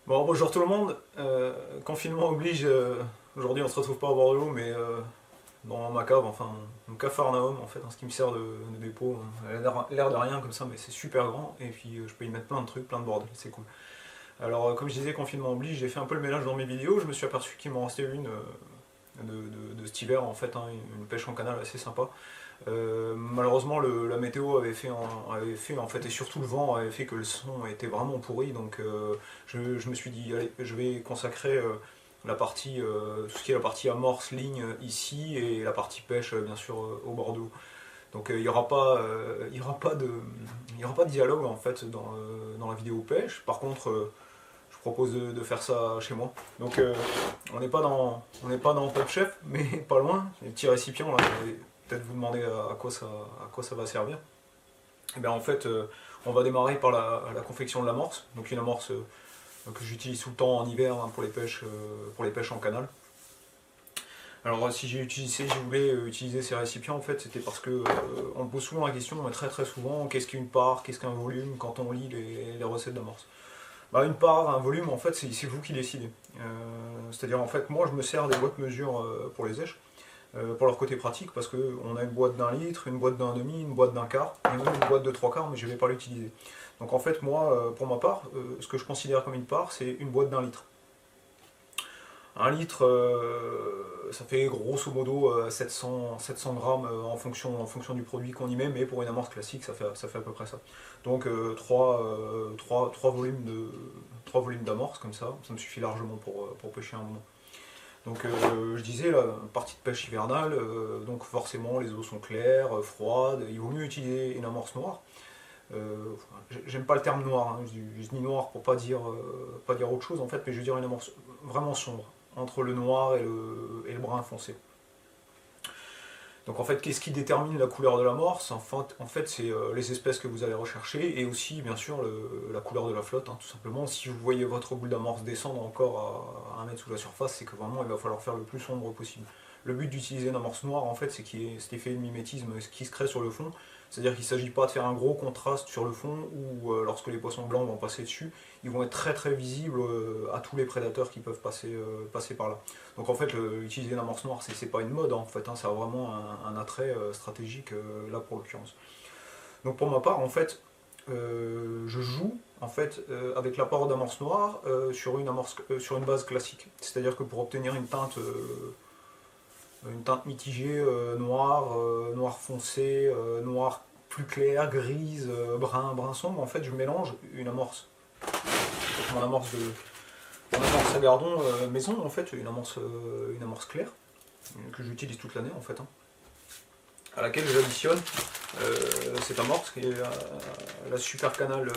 Bon, bonjour tout le monde. Confinement oblige. Aujourd'hui, on se retrouve pas à Bordeaux, mais dans ma cave, enfin mon Capharnaüm, en fait, ce qui me sert de dépôt. Elle a l'air de rien comme ça, mais c'est super grand. Et puis, je peux y mettre plein de trucs, plein de bordel. C'est cool. Alors, comme je disais, confinement oblige, j'ai fait un peu le ménage dans mes vidéos. Je me suis aperçu qu'il m'en restait une de cet hiver, en fait, une pêche en canal assez sympa. Malheureusement, la météo avait fait en fait, et surtout le vent avait fait que le son était vraiment pourri. Donc, je me suis dit, allez, je vais consacrer la partie, tout ce qui est la partie amorce, ligne ici, et la partie pêche, bien sûr, au Bordeaux. Donc, il y aura pas de dialogue en fait dans la vidéo pêche. Par contre, je propose de faire ça chez moi. Donc, on n'est pas dans Top Chef, mais pas loin. Les petits récipients là. Peut-être vous demander à quoi ça va servir. Et bien en fait, on va démarrer par la confection de l'amorce. Donc une amorce que j'utilise tout le temps en hiver, hein, pour les pêches en canal. Alors si je voulais utiliser ces récipients, en fait, c'était parce que on me pose souvent la question, très très souvent, qu'est-ce qu'une part, qu'est-ce qu'un volume quand on lit les recettes d'amorce. Bah, une part, un volume, en fait, c'est vous qui décidez. C'est-à-dire, en fait, moi, je me sers des boîtes mesure pour les éches, pour leur côté pratique, parce qu'on a une boîte d'un litre, une boîte d'un demi, une boîte d'un quart, et même une boîte de trois quarts, mais je ne vais pas l'utiliser. Donc en fait, moi, pour ma part, ce que je considère comme une part, c'est une boîte d'un litre. Un litre, ça fait grosso modo 700 grammes en fonction du produit qu'on y met, mais pour une amorce classique, ça fait à peu près ça. Donc 3 volumes d'amorce, comme ça me suffit largement pour pêcher un moment. Donc je disais, la partie de pêche hivernale, donc forcément les eaux sont claires, froides, il vaut mieux utiliser une amorce noire. J'aime pas le terme noir, hein, je dis noir pour pas dire autre chose en fait, mais je veux dire une amorce vraiment sombre, entre le noir et le brun foncé. Donc en fait, qu'est-ce qui détermine la couleur de l'amorce? En fait c'est les espèces que vous allez rechercher et aussi bien sûr la couleur de la flotte, hein, tout simplement. Si vous voyez votre boule d'amorce descendre encore à 1 mètre sous la surface, c'est que vraiment il va falloir faire le plus sombre possible. Le but d'utiliser une amorce noire, en fait, c'est qu'il y ait cet effet de mimétisme qui se crée sur le fond. C'est-à-dire qu'il ne s'agit pas de faire un gros contraste sur le fond où lorsque les poissons blancs vont passer dessus, ils vont être très très visibles à tous les prédateurs qui peuvent passer par là. Donc en fait, utiliser une amorce noire, c'est pas une mode en fait, hein, ça a vraiment un attrait stratégique là pour l'occurrence. Donc pour ma part, en fait, je joue en fait avec l'apport d'amorce noire sur une base classique. C'est-à-dire que pour obtenir une teinte mitigée, noir foncé, noir plus clair, grise, brun sombre, en fait, je mélange une amorce. Mon amorce à gardon maison, en fait, une amorce claire, que j'utilise toute l'année, en fait, hein, à laquelle j'additionne cette amorce, qui est la Super Canal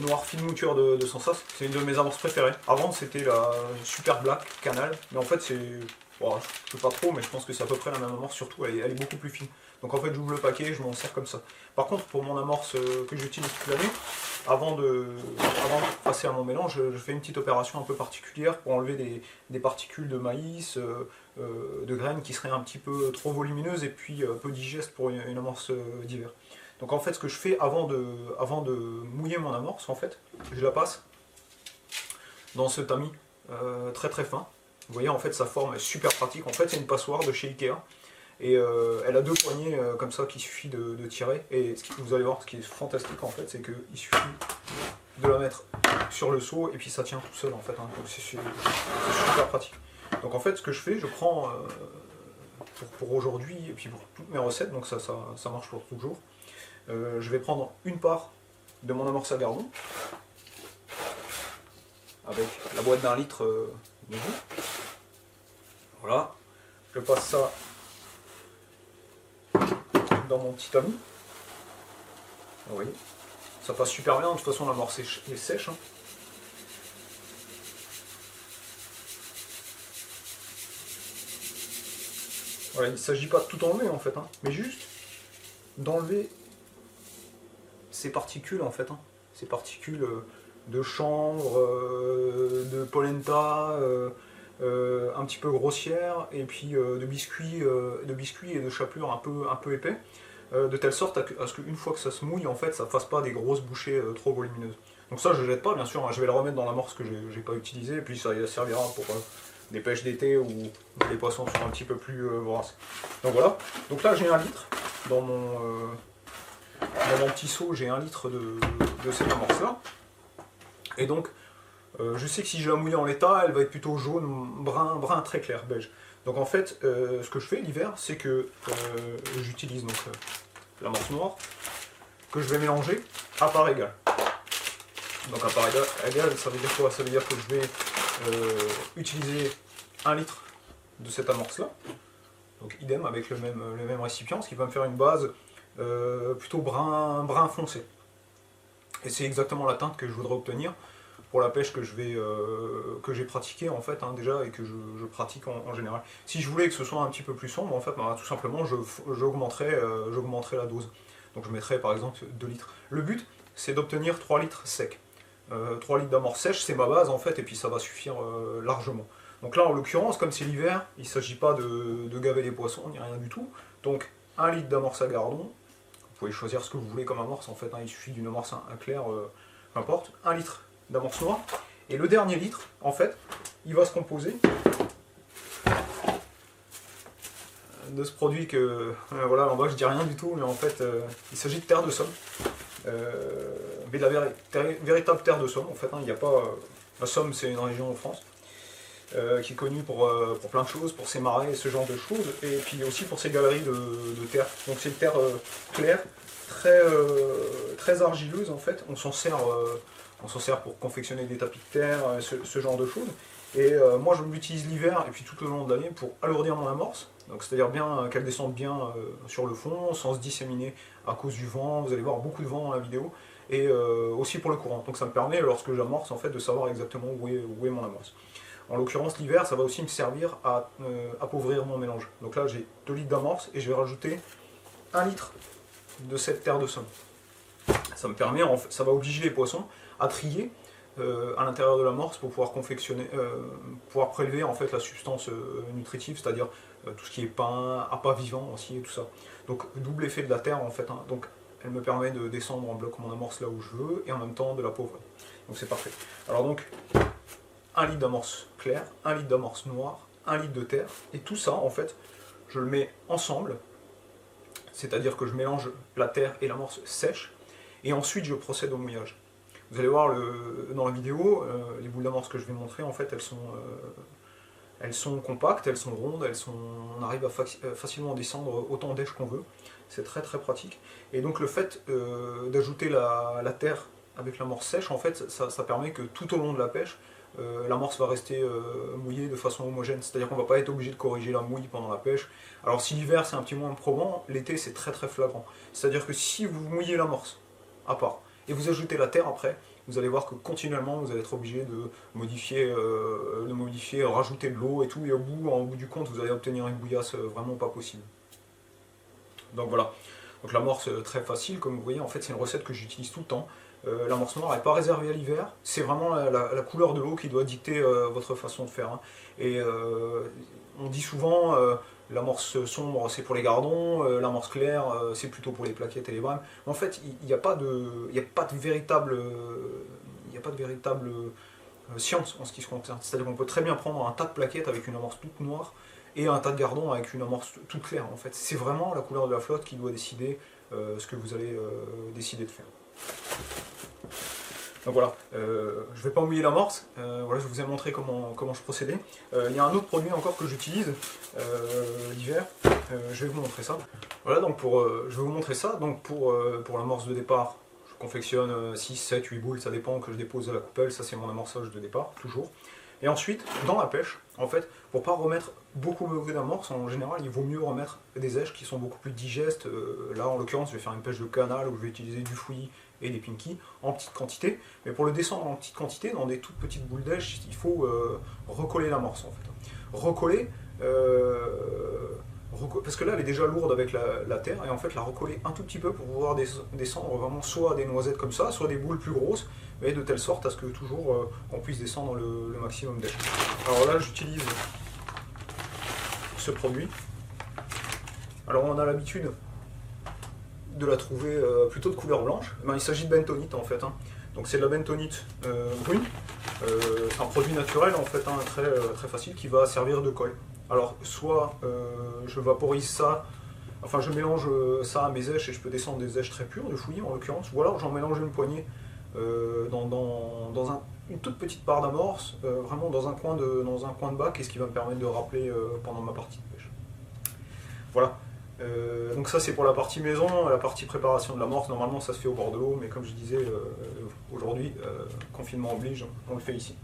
noir fine mouture de Sensas. C'est une de mes amorces préférées. Avant, c'était la Super Black Canal, mais en fait, c'est. Bon, je sais pas trop, mais je pense que c'est à peu près la même amorce, surtout elle est beaucoup plus fine. Donc en fait, j'ouvre le paquet, je m'en sers comme ça. Par contre, pour mon amorce que j'utilise toute l'année, avant de passer à mon mélange, je fais une petite opération un peu particulière pour enlever des particules de maïs, de graines qui seraient un petit peu trop volumineuses et puis peu digestes pour une amorce d'hiver. Donc en fait, ce que je fais avant de mouiller mon amorce, en fait, je la passe dans ce tamis très très fin. Vous voyez, en fait, sa forme est super pratique. En fait, c'est une passoire de chez Ikea. Et elle a deux poignées comme ça qu'il suffit de tirer. Et vous allez voir, ce qui est fantastique en fait, c'est qu'il suffit de la mettre sur le seau et puis ça tient tout seul en fait. Hein. C'est super pratique. Donc en fait, ce que je fais, je prends pour aujourd'hui et puis pour toutes mes recettes, donc ça marche pour toujours. Je vais prendre une part de mon amorce à gardon avec la boîte d'un litre de jus. Voilà, je passe ça dans mon petit tamis. Vous voyez, ça passe super bien, de toute façon l'amorce est sèche. Hein. Voilà, il ne s'agit pas de tout enlever en fait, hein, mais juste d'enlever ces particules en fait, hein, ces particules de chanvre, de polenta, un petit peu grossières, et puis de biscuits et de chapelure un peu épais, de telle sorte à ce qu'une fois que ça se mouille, en fait, ça ne fasse pas des grosses bouchées trop volumineuses. Donc ça je ne jette pas bien sûr, hein. Je vais le remettre dans l'amorce que j'ai pas utilisé, et puis ça servira pour des pêches d'été où les poissons sont un petit peu plus voraces. Donc voilà, donc là j'ai 1 litre dans mon petit seau, j'ai 1 litre de cette amorce là. Et donc je sais que si je la mouille en l'état, elle va être plutôt jaune, brun très clair, beige. Donc en fait, ce que je fais l'hiver, c'est que j'utilise donc l'amorce noire, que je vais mélanger à part égale. Donc à part égale, ça veut dire quoi? Ça veut dire que je vais utiliser 1 litre de cette amorce là, donc idem avec le même récipient, ce qui va me faire une base plutôt brun foncé. Et c'est exactement la teinte que je voudrais obtenir pour la pêche que j'ai pratiquée en fait, hein, déjà, et que je pratique en général. Si je voulais que ce soit un petit peu plus sombre, en fait, bah, tout simplement j'augmenterais la dose. Donc je mettrais par exemple 2 litres. Le but c'est d'obtenir 3 litres secs. 3 litres d'amorce sèche, c'est ma base en fait, et puis ça va suffire largement. Donc là en l'occurrence, comme c'est l'hiver, il ne s'agit pas de gaver les poissons, ni rien du tout. Donc 1 litre d'amorce à gardon, vous pouvez choisir ce que vous voulez comme amorce en fait, hein, il suffit d'une amorce à clair, peu importe. 1 litre d'amorce noire, et le dernier litre en fait, il va se composer de ce produit que, voilà, en bas je dis rien du tout, mais en fait il s'agit de terre de Somme. Mais de la véritable terre de Somme en fait, hein, il n'y a pas... la Somme c'est une région en France qui est connue pour plein de choses, pour ses marais et ce genre de choses, et puis aussi pour ses galeries de terre. Donc c'est une terre claire, très argileuse en fait, on s'en sert pour confectionner des tapis de terre, ce genre de choses. Et moi je l'utilise l'hiver et puis tout au long de l'année pour alourdir mon amorce, donc c'est-à-dire bien qu'elle descende bien sur le fond, sans se disséminer à cause du vent. Vous allez voir beaucoup de vent dans la vidéo, et aussi pour le courant. Donc ça me permet, lorsque j'amorce, en fait, de savoir exactement où est mon amorce. En l'occurrence l'hiver, ça va aussi me servir à appauvrir mon mélange. Donc là j'ai 2 litres d'amorce et je vais rajouter 1 litre de cette terre de Somme. Ça me permet, ça va obliger les poissons à trier à l'intérieur de l'amorce pour pouvoir confectionner, pouvoir prélever en fait la substance nutritive, c'est-à-dire tout ce qui est pain, appât vivant aussi et tout ça. Donc double effet de la terre en fait, hein. Donc elle me permet de descendre en bloc mon amorce là où je veux et en même temps de la pauvrer. Donc c'est parfait. Alors donc 1 litre d'amorce claire, 1 litre d'amorce noire, 1 litre de terre, et tout ça en fait je le mets ensemble, c'est-à-dire que je mélange la terre et l'amorce sèche, et ensuite je procède au mouillage. Vous allez voir dans la vidéo, les boules d'amorce que je vais montrer, en fait, elles sont compactes, elles sont rondes, on arrive à facilement descendre autant d'èches qu'on veut. C'est très pratique. Et donc le fait d'ajouter la terre avec l'amorce sèche, en fait, ça permet que tout au long de la pêche, l'amorce va rester mouillée de façon homogène. C'est-à-dire qu'on ne va pas être obligé de corriger la mouille pendant la pêche. Alors si l'hiver c'est un petit moins probant, l'été c'est très flagrant. C'est-à-dire que si vous mouillez l'amorce à part, et vous ajoutez la terre après, vous allez voir que continuellement vous allez être obligé de modifier, rajouter de l'eau et tout, et en bout du compte vous allez obtenir une bouillasse vraiment pas possible. Donc voilà, donc l'amorce très facile, comme vous voyez, en fait c'est une recette que j'utilise tout le temps. L'amorce noire n'est pas réservée à l'hiver, c'est vraiment la couleur de l'eau qui doit dicter votre façon de faire, hein. Et on dit souvent l'amorce sombre c'est pour les gardons, l'amorce claire c'est plutôt pour les plaquettes et les brames. Mais en fait il n'y a pas de véritable science en ce qui se concerne. C'est-à-dire qu'on peut très bien prendre un tas de plaquettes avec une amorce toute noire et un tas de gardons avec une amorce toute claire. En fait, c'est vraiment la couleur de la flotte qui doit décider ce que vous allez décider de faire. Donc voilà, je ne vais pas mouiller l'amorce, voilà, je vous ai montré comment je procédais. Il y a un autre produit encore que j'utilise l'hiver, je vais vous montrer ça. Voilà, donc je vais vous montrer ça. Donc pour l'amorce de départ, je confectionne 6, 7, 8 boules, ça dépend, que je dépose à la coupelle, ça c'est mon amorçage de départ, toujours. Et ensuite, dans la pêche, en fait, pour ne pas remettre beaucoup d'amorce, en général, il vaut mieux remettre des èches qui sont beaucoup plus digestes. Là, en l'occurrence, je vais faire une pêche de canal où je vais utiliser du fouillis et des pinkies en petite quantité. Mais pour le descendre en petite quantité, dans des toutes petites boules d'èche, il faut recoller l'amorce, en fait. Recoller, parce que là, elle est déjà lourde avec la terre, et en fait, la recoller un tout petit peu pour pouvoir descendre vraiment soit des noisettes comme ça, soit des boules plus grosses, mais de telle sorte à ce que toujours on puisse descendre le maximum d'èche. Alors là, j'utilise ce produit. Alors on a l'habitude de la trouver plutôt de couleur blanche. Ben, il s'agit de bentonite en fait, hein. Donc c'est de la bentonite brune. C'est un produit naturel en fait, hein, très facile qui va servir de colle. Alors soit je vaporise ça, enfin je mélange ça à mes èches et je peux descendre des èches très pures, de fouillis en l'occurrence, ou alors j'en mélange une poignée dans une toute petite part d'amorce, vraiment dans un coin de bac, et ce qui va me permettre de rappeler pendant ma partie de pêche. Voilà. Donc ça c'est pour la partie maison. La partie préparation de l'amorce, normalement ça se fait au bord de l'eau, mais comme je disais, aujourd'hui, confinement oblige, on le fait ici.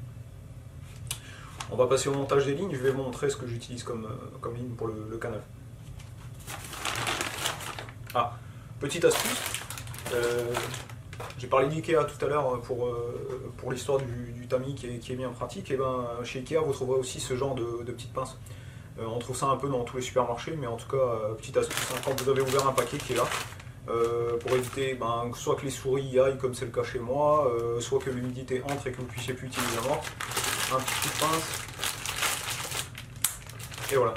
On va passer au montage des lignes, je vais vous montrer ce que j'utilise comme ligne pour le canal. Ah, petite astuce, j'ai parlé d'Ikea tout à l'heure pour l'histoire du tamis qui est bien pratique, et ben chez Ikea vous trouverez aussi ce genre de petites pinces. On trouve ça un peu dans tous les supermarchés, mais en tout cas, petite astuce, hein, quand vous avez ouvert un paquet qui est là, pour éviter soit que les souris y aillent comme c'est le cas chez moi, soit que l'humidité entre et que vous puissiez plus utiliser la morte, un petit coup de pince, et voilà.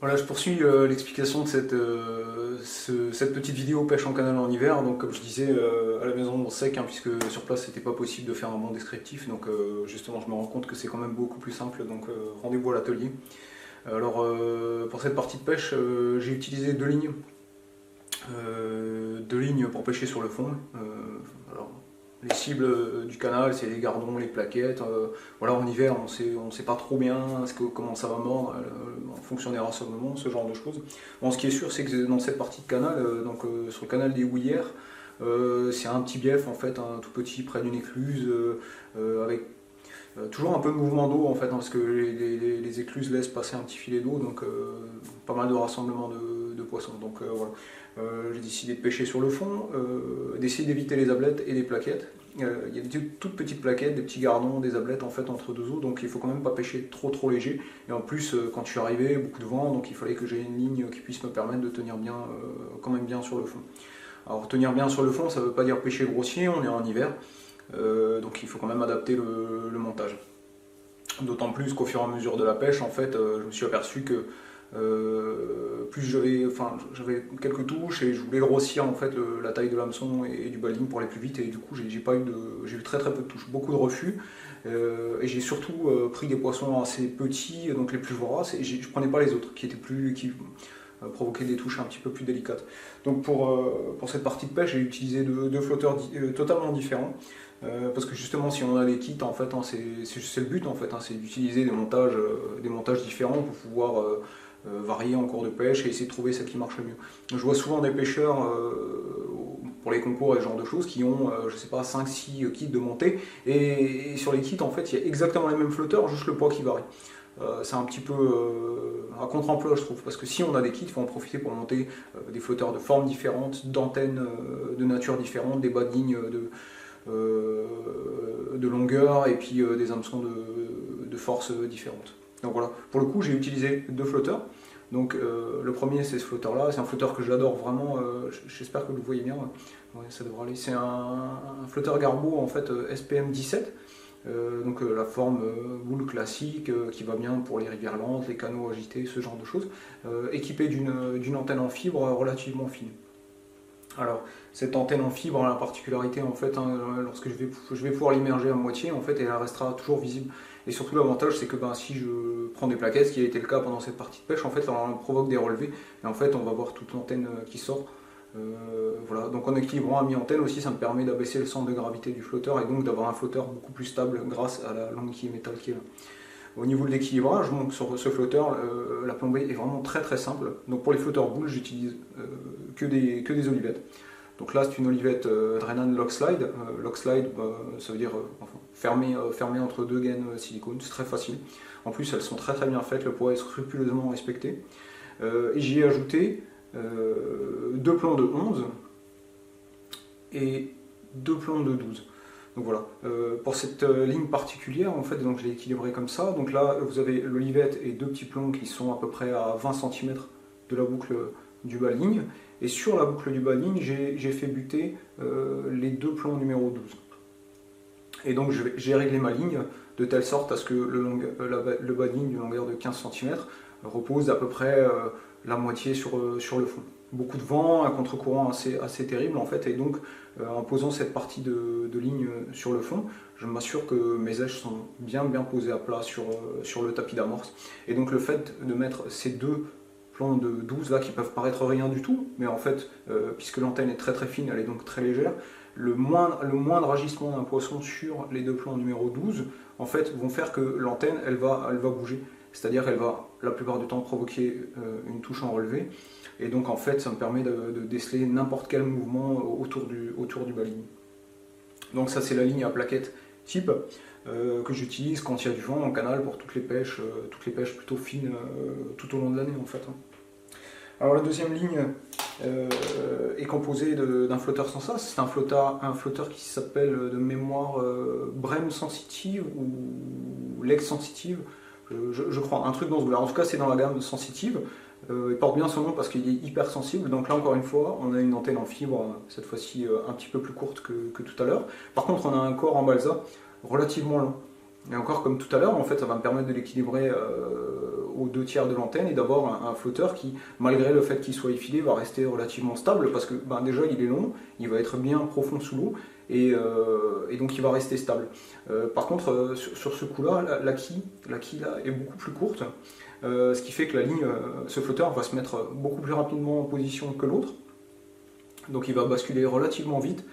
Voilà, je poursuis l'explication de cette petite vidéo pêche en canal en hiver. Donc comme je disais, à la maison on sec, hein, puisque sur place c'était pas possible de faire un bon descriptif. Donc justement je me rends compte que c'est quand même beaucoup plus simple. Donc rendez-vous à l'atelier. Alors pour cette partie de pêche, j'ai utilisé deux lignes. Deux lignes pour pêcher sur le fond. Alors, les cibles du canal, c'est les gardons, les plaquettes. Voilà, en hiver, on sait pas trop bien comment ça va mordre en fonction des rassemblements, ce genre de choses. Bon, ce qui est sûr, c'est que dans cette partie de canal, sur le canal des Houillères, c'est un petit bief en fait, un tout petit près d'une écluse, avec toujours un peu de mouvement d'eau en fait, hein, parce que les écluses laissent passer un petit filet d'eau, donc pas mal de rassemblements de poissons. Donc voilà. J'ai décidé de pêcher sur le fond, d'essayer d'éviter les ablettes et les plaquettes. Il y a des toutes petites plaquettes, des petits gardons, des ablettes en fait entre deux eaux, donc il faut quand même pas pêcher trop léger. Et en plus, quand je suis arrivé, beaucoup de vent, donc il fallait que j'ai une ligne qui puisse me permettre de tenir bien, quand même bien sur le fond. Alors tenir bien sur le fond, ça ne veut pas dire pêcher grossier, on est en hiver. donc il faut quand même adapter le montage. D'autant plus qu'au fur et à mesure de la pêche, en fait, je me suis aperçu que plus j'avais quelques touches et je voulais grossir en fait la taille de l'hameçon et du baling pour aller plus vite, et du coup j'ai eu très très peu de touches, beaucoup de refus, et j'ai surtout pris des poissons assez petits, donc les plus voraces, et je prenais pas les autres qui provoquaient des touches un petit peu plus délicates. Donc pour cette partie de pêche, j'ai utilisé deux flotteurs totalement différents. Parce que justement, si on a les kits, en fait, hein, c'est le but, en fait, hein, c'est d'utiliser des montages différents pour pouvoir varier en cours de pêche et essayer de trouver celle qui marche le mieux. Je vois souvent des pêcheurs pour les concours et ce genre de choses qui ont, je sais pas, 5-6 kits de montée, et sur les kits, en fait, il y a exactement les mêmes flotteurs, juste le poids qui varie. C'est un petit peu à contre-emploi, je trouve, parce que si on a des kits, il faut en profiter pour monter des flotteurs de formes différentes, d'antennes de nature différente, des bas de ligne de longueur, et puis des hameçons de force différentes. Donc voilà, pour le coup j'ai utilisé deux flotteurs. Donc le premier, c'est ce flotteur là, c'est un flotteur que j'adore vraiment, j'espère que vous le voyez bien, ouais, ça devrait aller. C'est un flotteur Garbo en fait SPM 17, donc la forme boule classique qui va bien pour les rivières lentes, les canaux agités, ce genre de choses, équipé d'une antenne en fibre relativement fine. Alors, cette antenne en fibre a la particularité, en fait, hein, lorsque je vais pouvoir l'immerger à moitié, en fait, et elle restera toujours visible. Et surtout, l'avantage, c'est que si je prends des plaquettes, ce qui a été le cas pendant cette partie de pêche, en fait, on provoque des relevés, et en fait, on va voir toute l'antenne qui sort. Voilà. Donc, en équilibrant à mi-antenne aussi, ça me permet d'abaisser le centre de gravité du flotteur, et donc d'avoir un flotteur beaucoup plus stable grâce à la langue qui est métal qui est là. Au niveau de l'équilibrage, sur ce flotteur, la plombée est vraiment très très simple. Donc pour les flotteurs boules, j'utilise que des olivettes. Donc là, c'est une olivette Drenan Lockslide. Lockslide, ça veut dire fermée entre deux gaines silicone, c'est très facile. En plus, elles sont très très bien faites, le poids est scrupuleusement respecté. Et j'y ai ajouté deux plombs de 11 et deux plombs de 12. Donc voilà, pour cette ligne particulière, en fait, donc je l'ai équilibré comme ça. Donc là, vous avez l'olivette et deux petits plombs qui sont à peu près à 20 cm de la boucle du bas ligne. Et sur la boucle du bas ligne, j'ai fait buter les deux plombs numéro 12. Et donc j'ai réglé ma ligne de telle sorte à ce que le bas ligne d'une longueur de 15 cm repose à peu près la moitié sur le fond. Beaucoup de vent, un contre-courant assez terrible en fait, et donc en posant cette partie de ligne sur le fond, je m'assure que mes èches sont bien posées à plat sur le tapis d'amorce. Et donc le fait de mettre ces deux plombs de 12 là qui peuvent paraître rien du tout, mais en fait, puisque l'antenne est très très fine, elle est donc très légère, le moindre agissement d'un poisson sur les deux plombs numéro 12 en fait vont faire que l'antenne elle va bouger. C'est-à-dire qu'elle va la plupart du temps provoquer une touche en relevé. Et donc en fait ça me permet de déceler n'importe quel mouvement autour du bas ligne. Donc ça c'est la ligne à plaquettes type que j'utilise quand il y a du vent en canal pour toutes les pêches plutôt fines tout au long de l'année en fait. Alors la deuxième ligne est composée d'un flotteur sans sas. C'est un flotteur qui s'appelle de mémoire Brem Sensitive ou Lex Sensitive. Je crois, un truc dans ce goût-là. En tout cas, c'est dans la gamme sensitive. Il porte bien son nom parce qu'il est hyper sensible. Donc là, encore une fois, on a une antenne en fibre, cette fois-ci un petit peu plus courte que tout à l'heure. Par contre, on a un corps en balsa relativement long. Et encore comme tout à l'heure, en fait, ça va me permettre de l'équilibrer aux 2/3 de l'antenne et d'avoir un flotteur qui, malgré le fait qu'il soit effilé, va rester relativement stable parce que déjà, il est long, il va être bien profond sous l'eau. Et donc il va rester stable. Par contre, sur ce coup-là, la quille là, est beaucoup plus courte, ce qui fait que ce flotteur va se mettre beaucoup plus rapidement en position que l'autre, donc il va basculer relativement vite,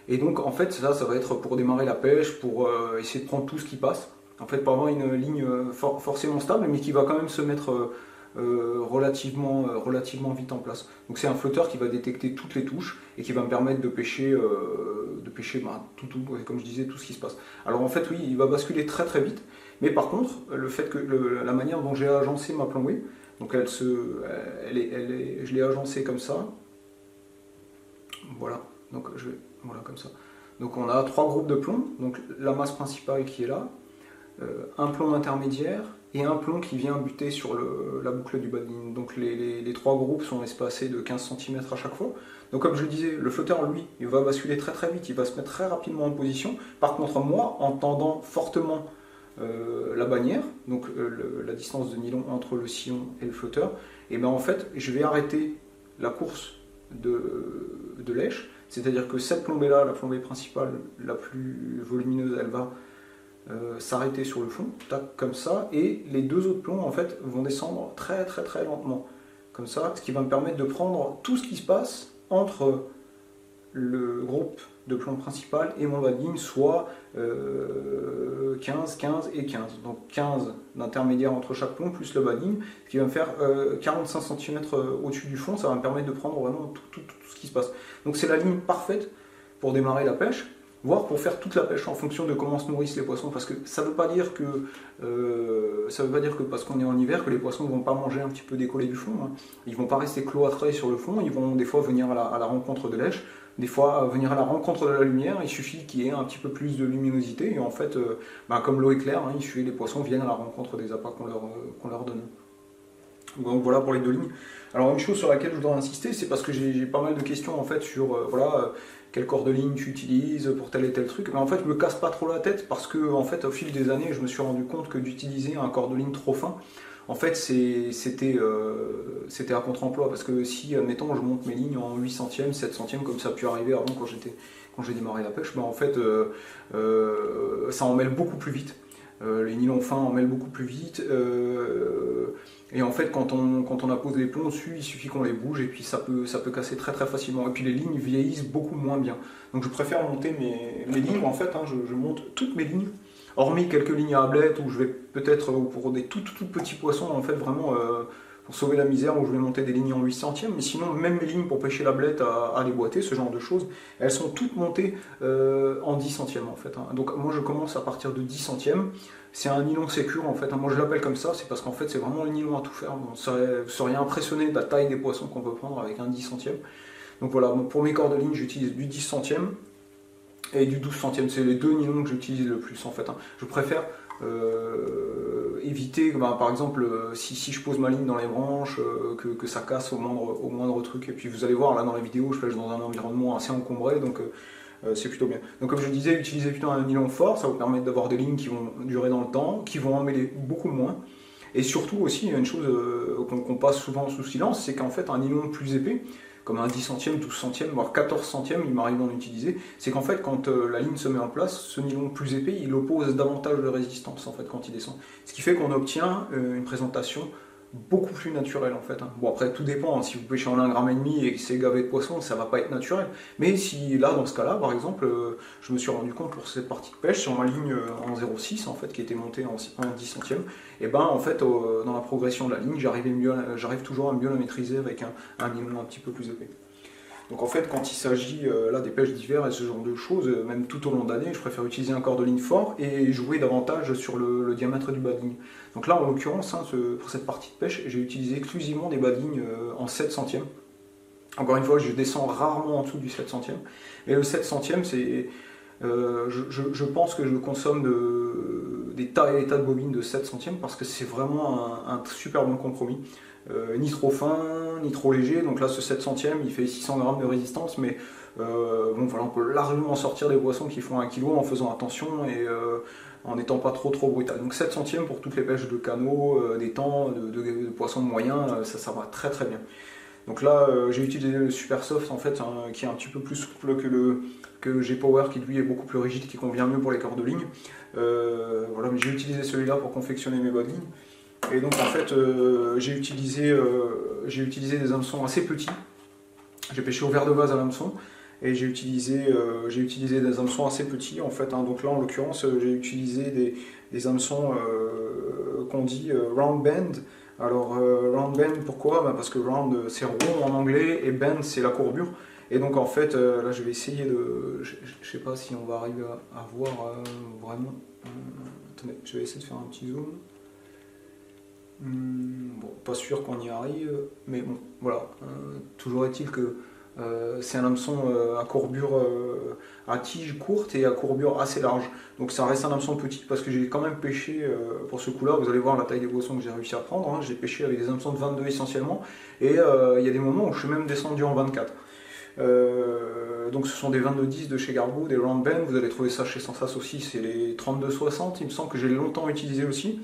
et donc en fait ça va être pour démarrer la pêche, pour essayer de prendre tout ce qui passe, en fait pour avoir une ligne forcément stable, mais qui va quand même se mettre relativement vite en place. Donc c'est un flotteur qui va détecter toutes les touches et qui va me permettre de pêcher tout, comme je disais, tout ce qui se passe. Alors en fait oui, il va basculer très très vite, mais par contre le fait que la manière dont j'ai agencé ma plombée, donc je l'ai agencée comme ça, voilà, donc voilà comme ça. Donc on a trois groupes de plombs, donc la masse principale qui est là, un plomb intermédiaire et un plomb qui vient buter sur la boucle du bas de ligne. Donc les trois groupes sont espacés de 15 cm à chaque fois. Donc comme je disais, le flotteur, lui, il va basculer très très vite, il va se mettre très rapidement en position. Par contre, moi, en tendant fortement la bannière, donc la distance de nylon entre le sillon et le flotteur, et bien en fait, je vais arrêter la course de lèche, c'est-à-dire que cette plombée-là, la plombée principale, la plus volumineuse, elle va s'arrêter sur le fond, tac, comme ça, et les deux autres plombs en fait vont descendre très très très lentement, comme ça, ce qui va me permettre de prendre tout ce qui se passe entre le groupe de plomb principal et mon bas de ligne, soit 15, 15 et 15. Donc 15 d'intermédiaire entre chaque plomb plus le bas de ligne, ce qui va me faire 45 cm au-dessus du fond, ça va me permettre de prendre vraiment tout ce qui se passe. Donc c'est la ligne parfaite pour démarrer la pêche, voire pour faire toute la pêche en fonction de comment se nourrissent les poissons, parce que ça ne veut pas dire que parce qu'on est en hiver que les poissons ne vont pas manger un petit peu décollé du fond, hein. Ils ne vont pas rester cloîtrés sur le fond, ils vont des fois venir à la rencontre de lèche, des fois venir à la rencontre de la lumière. Il suffit qu'il y ait un petit peu plus de luminosité et en fait, comme l'eau est claire, hein, les poissons viennent à la rencontre des appâts qu'on leur donne. Donc voilà pour les deux lignes. Alors une chose sur laquelle je voudrais insister, c'est parce que j'ai pas mal de questions en fait sur quel corps de ligne tu utilises pour tel et tel truc. Mais en fait je me casse pas trop la tête parce que en fait au fil des années je me suis rendu compte que d'utiliser un corps de ligne trop fin, en fait c'était à contre-emploi, parce que si admettons je monte mes lignes en 8 centièmes, 7 centièmes comme ça a pu arriver avant quand j'ai démarré la pêche, en fait ça emmêle beaucoup plus vite. Les nylons fins emmêlent beaucoup plus vite. Et en fait, quand on appose les plombs dessus, il suffit qu'on les bouge et puis ça peut casser très très facilement. Et puis les lignes vieillissent beaucoup moins bien. Donc je préfère monter mes lignes. En fait, hein, je monte toutes mes lignes, hormis quelques lignes à ablette où je vais peut-être pour des tout petits poissons, en fait, vraiment pour sauver la misère, où je vais monter des lignes en 8 centièmes. Mais sinon, même mes lignes pour pêcher l'ablette à les boiter, ce genre de choses, elles sont toutes montées en 10 centièmes en fait, hein. Donc moi je commence à partir de 10 centièmes. C'est un nylon sécure en fait, hein. Moi je l'appelle comme ça, c'est parce qu'en fait c'est vraiment le nylon à tout faire. Vous seriez impressionné de la taille des poissons qu'on peut prendre avec un 10 centièmes. Donc voilà, pour mes corps de ligne j'utilise du 10 centièmes et du 12 centièmes. C'est les deux nylons que j'utilise le plus en fait, hein. Je préfère éviter, par exemple, si je pose ma ligne dans les branches, que ça casse au moindre truc. Et puis vous allez voir là dans la vidéo, je pêche dans un environnement assez encombré, donc c'est plutôt bien. Donc comme je disais, utilisez plutôt un nylon fort, ça va vous permettre d'avoir des lignes qui vont durer dans le temps, qui vont emmêler beaucoup moins. Et surtout aussi, il y a une chose qu'on passe souvent sous silence, c'est qu'en fait un nylon plus épais, comme un 10 centièmes, 12 centièmes, voire 14 centièmes, il m'arrive d'en utiliser, c'est qu'en fait quand la ligne se met en place, ce nylon plus épais, il oppose davantage de résistance en fait quand il descend. Ce qui fait qu'on obtient une présentation beaucoup plus naturelle en fait, hein. Bon après tout dépend, hein. Si vous pêchez en 1,5 g et que c'est gavé de poisson, ça va pas être naturel. Mais si là, dans ce cas-là, par exemple, je me suis rendu compte pour cette partie de pêche, sur ma ligne en 0,6 en fait, qui était montée en 10 centièmes, et en fait dans la progression de la ligne, j'arrive toujours à mieux la maîtriser avec un nylon un petit peu plus épais. Donc en fait, quand il s'agit là des pêches d'hiver et ce genre de choses, même tout au long de l'année, je préfère utiliser un corps de ligne fort et jouer davantage sur le diamètre du bas de ligne. Donc là, en l'occurrence, hein, pour cette partie de pêche, j'ai utilisé exclusivement des bas de ligne en 7 centièmes. Encore une fois, je descends rarement en dessous du 7 centièmes. Et le 7 centièmes, c'est... je pense que je consomme des tas et des tas de bobines de 7 centièmes parce que c'est vraiment un super bon compromis. Ni trop fin, ni trop léger. Donc là, ce 7 centièmes, il fait 600 grammes de résistance, mais bon, voilà, on peut largement sortir des poissons qui font 1 kg en faisant attention et en n'étant pas trop brutal. Donc 7 centièmes pour toutes les pêches de canaux, d'étangs, de poissons moyens, ça va très très bien. Donc là, j'ai utilisé le Super Soft en fait, hein, qui est un petit peu plus souple que le G-Power, qui lui est beaucoup plus rigide, qui convient mieux pour les corps de ligne. Voilà, mais j'ai utilisé celui-là pour confectionner mes bas de ligne. Et donc en fait, j'ai utilisé des hameçons assez petits. J'ai pêché au verre de vase à l'hameçon et j'ai utilisé des hameçons assez petits en fait, hein. Donc là en l'occurrence, j'ai utilisé des hameçons qu'on dit round bend. Alors round bend, pourquoi? Parce que round c'est rond en anglais et bend c'est la courbure. Et donc en fait, là je vais essayer de... Je sais pas si on va arriver à voir vraiment... attendez, je vais essayer de faire un petit zoom. Bon, pas sûr qu'on y arrive, mais bon, voilà. Toujours est-il que C'est un hameçon à courbure à tige courte et à courbure assez large. Donc ça reste un hameçon petit parce que j'ai quand même pêché pour ce coup-là. Vous allez voir la taille des poissons que j'ai réussi à prendre. Hein. J'ai pêché avec des hameçons de 22 essentiellement. Et il y a des moments où je suis même descendu en 24. Donc ce sont des 22-10 de chez Garbo, des Round Bend. Vous allez trouver ça chez Sensas aussi. C'est les 32-60. Il me semble que j'ai longtemps utilisé aussi.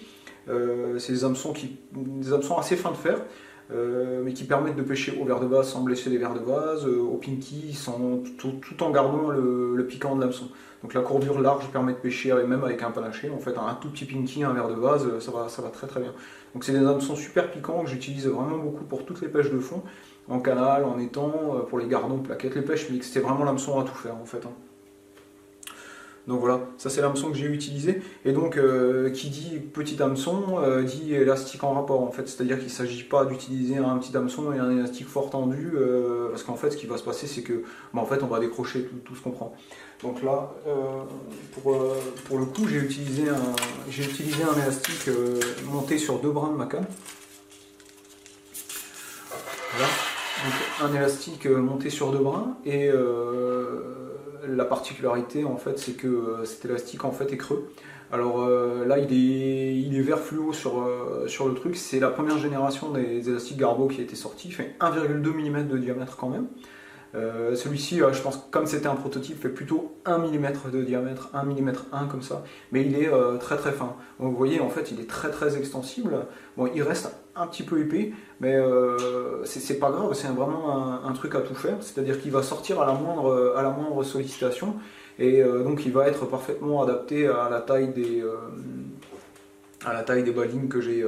C'est des hameçons assez fins de fer. Mais qui permettent de pêcher au verre de vase sans blesser les vers de vase, au pinky, tout en gardant le piquant de l'hameçon. Donc la courbure large permet de pêcher même avec un panaché. En fait, un tout petit pinky, un verre de vase, ça va très très bien. Donc c'est des hameçons super piquants que j'utilise vraiment beaucoup pour toutes les pêches de fond, en canal, en étang, pour les gardons, plaquettes, les pêches mixtes. C'était vraiment l'hameçon à tout faire en fait. Hein. Donc voilà, ça c'est l'hameçon que j'ai utilisé. Et donc, qui dit petit hameçon, dit élastique en rapport en fait. C'est-à-dire qu'il ne s'agit pas d'utiliser un petit hameçon et un élastique fort tendu, parce qu'en fait, ce qui va se passer, c'est que, en fait, on va décrocher tout ce qu'on prend. Donc là, pour le coup, j'ai utilisé un élastique monté sur 2 brins de ma canne. Voilà. Donc un élastique monté sur 2 brins et la particularité en fait c'est que cet élastique en fait est creux. Alors là il est vert fluo sur le truc, c'est la première génération des élastiques Garbo qui a été sortie, il fait 1,2 mm de diamètre quand même. Celui-ci, je pense, comme c'était un prototype, fait plutôt 1 mm de diamètre, 1 mm 1 comme ça, mais il est très très fin. Donc, vous voyez, en fait, il est très très extensible. Bon, il reste un petit peu épais, mais c'est pas grave, c'est vraiment un truc à tout faire, c'est-à-dire qu'il va sortir à la moindre sollicitation, et donc il va être parfaitement adapté à la taille des balines que j'ai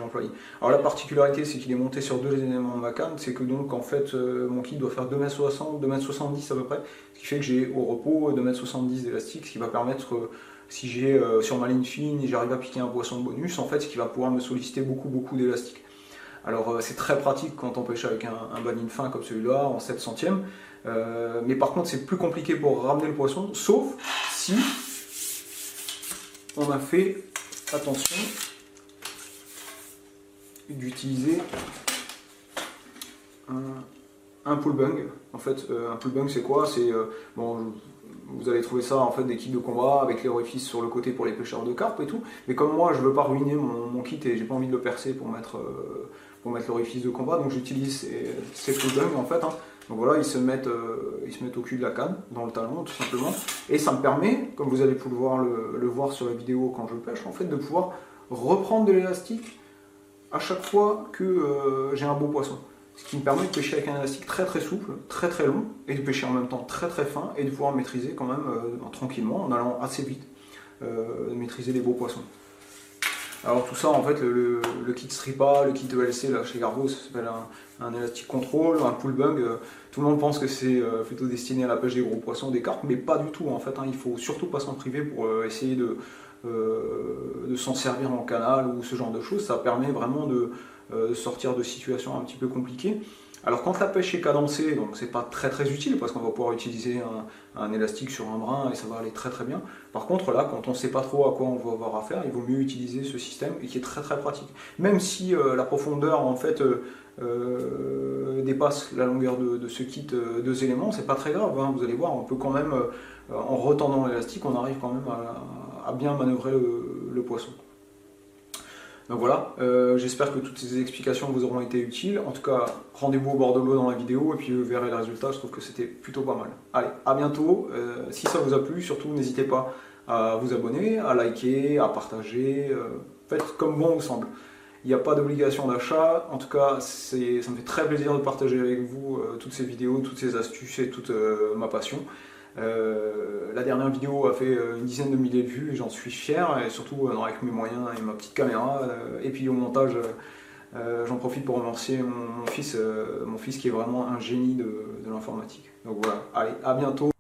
employées. Alors la particularité c'est qu'il est monté sur 2 éléments de ma canne, c'est que donc en fait mon kit doit faire 2,60 m, 2,70 m à peu près, ce qui fait que j'ai au repos 2,70 m d'élastique, ce qui va permettre, si j'ai sur ma ligne fine et j'arrive à piquer un poisson de bonus, en fait ce qui va pouvoir me solliciter beaucoup d'élastique. Alors c'est très pratique quand on pêche avec un baline fin comme celui-là, en 7 centièmes, mais par contre c'est plus compliqué pour ramener le poisson, sauf si on a fait attention d'utiliser un pull bung. En fait, un pull bung c'est quoi? C'est bon, vous allez trouver ça en fait des kits de combat avec les orifices sur le côté pour les pêcheurs de carpe et tout. Mais comme moi, je veux pas ruiner mon kit et j'ai pas envie de le percer pour mettre l'orifice de combat, donc j'utilise ces pull bungs en fait. Hein. Donc voilà, ils se mettent au cul de la canne, dans le talon tout simplement, et ça me permet, comme vous allez pouvoir le voir sur la vidéo quand je pêche, en fait, de pouvoir reprendre de l'élastique à chaque fois que j'ai un beau poisson. Ce qui me permet de pêcher avec un élastique très très souple, très très long, et de pêcher en même temps très très fin, et de pouvoir maîtriser quand même tranquillement, en allant assez vite, de maîtriser les beaux poissons. Alors tout ça, en fait, le kit Stripa, le kit ELC là, chez Garbo, ça s'appelle un élastique contrôle, un pull bung. Tout le monde pense que c'est plutôt destiné à la pêche des gros poissons, des carpes, mais pas du tout en fait. Hein, il faut surtout pas s'en priver pour essayer de s'en servir en canal ou ce genre de choses. Ça permet vraiment de sortir de situations un petit peu compliquées. Alors quand la pêche est cadencée, donc c'est pas très très utile parce qu'on va pouvoir utiliser un élastique sur un brin et ça va aller très très bien. Par contre là, quand on ne sait pas trop à quoi on va avoir affaire, il vaut mieux utiliser ce système et qui est très très pratique. Même si la profondeur en fait dépasse la longueur de ce kit 2 éléments, c'est pas très grave. Hein, vous allez voir, on peut quand même, en retendant l'élastique, on arrive quand même à bien manœuvrer le poisson. Donc voilà, j'espère que toutes ces explications vous auront été utiles. En tout cas, rendez-vous au bord de l'eau dans la vidéo et puis vous verrez le résultat. Je trouve que c'était plutôt pas mal. Allez, à bientôt. Si ça vous a plu, surtout n'hésitez pas à vous abonner, à liker, à partager. Faites comme bon vous semble. Il n'y a pas d'obligation d'achat. En tout cas, ça me fait très plaisir de partager avec vous toutes ces vidéos, toutes ces astuces et toute ma passion. La dernière vidéo a fait une dizaine de milliers de vues et j'en suis fier, et surtout avec mes moyens et ma petite caméra. Et puis au montage, j'en profite pour remercier mon fils qui est vraiment un génie de l'informatique. Donc voilà, allez, à bientôt.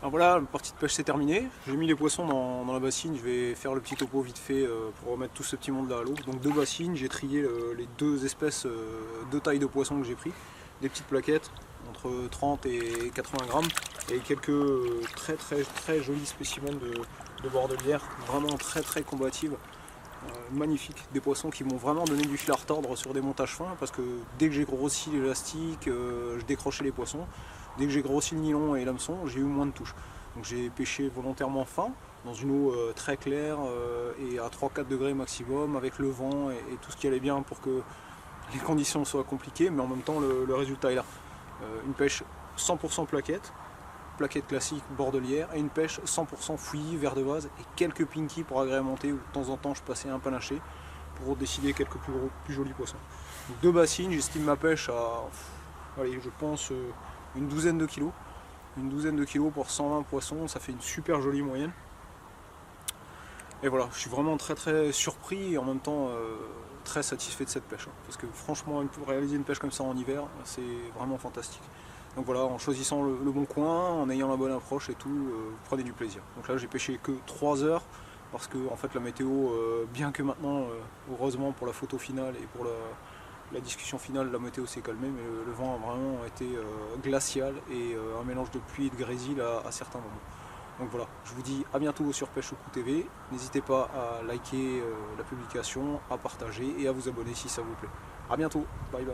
Alors voilà, la partie de pêche c'est terminé. J'ai mis les poissons dans la bassine, je vais faire le petit topo vite fait pour remettre tout ce petit monde là à l'eau. Donc 2 bassines, j'ai trié les 2 espèces, 2 tailles de poissons que j'ai pris. Des petites plaquettes entre 30 et 80 grammes et quelques très jolis spécimens de bordelière, vraiment très combatives. Magnifiques, des poissons qui m'ont vraiment donné du fil à retordre sur des montages fins parce que dès que j'ai grossi l'élastique, je décrochais les poissons. Dès que j'ai grossi le nylon et l'hameçon, j'ai eu moins de touches. Donc j'ai pêché volontairement fin, dans une eau très claire et à 3-4 degrés maximum, avec le vent et tout ce qui allait bien pour que les conditions soient compliquées, mais en même temps le résultat est là. Une pêche 100% plaquette classique bordelière, et une pêche 100% fouillis, verre de vase et quelques pinky pour agrémenter, où de temps en temps je passais un panaché pour décider quelques plus jolis poissons. Donc 2 bassines, j'estime ma pêche à, allez, je pense une douzaine de kilos. Une douzaine de kilos pour 120 poissons, ça fait une super jolie moyenne. Et voilà, je suis vraiment très surpris et en même temps très satisfait de cette pêche. Parce que franchement, réaliser une pêche comme ça en hiver, c'est vraiment fantastique. Donc voilà, en choisissant le bon coin, en ayant la bonne approche et tout, vous prenez du plaisir. Donc là j'ai pêché que 3 heures parce que en fait la météo, bien que maintenant, heureusement pour la photo finale et pour la discussion finale, la météo s'est calmée, mais le vent a vraiment été glacial et un mélange de pluie et de grésil à certains moments. Donc voilà, je vous dis à bientôt sur Pêche au Cou TV. N'hésitez pas à liker la publication, à partager et à vous abonner si ça vous plaît. A bientôt, bye bye.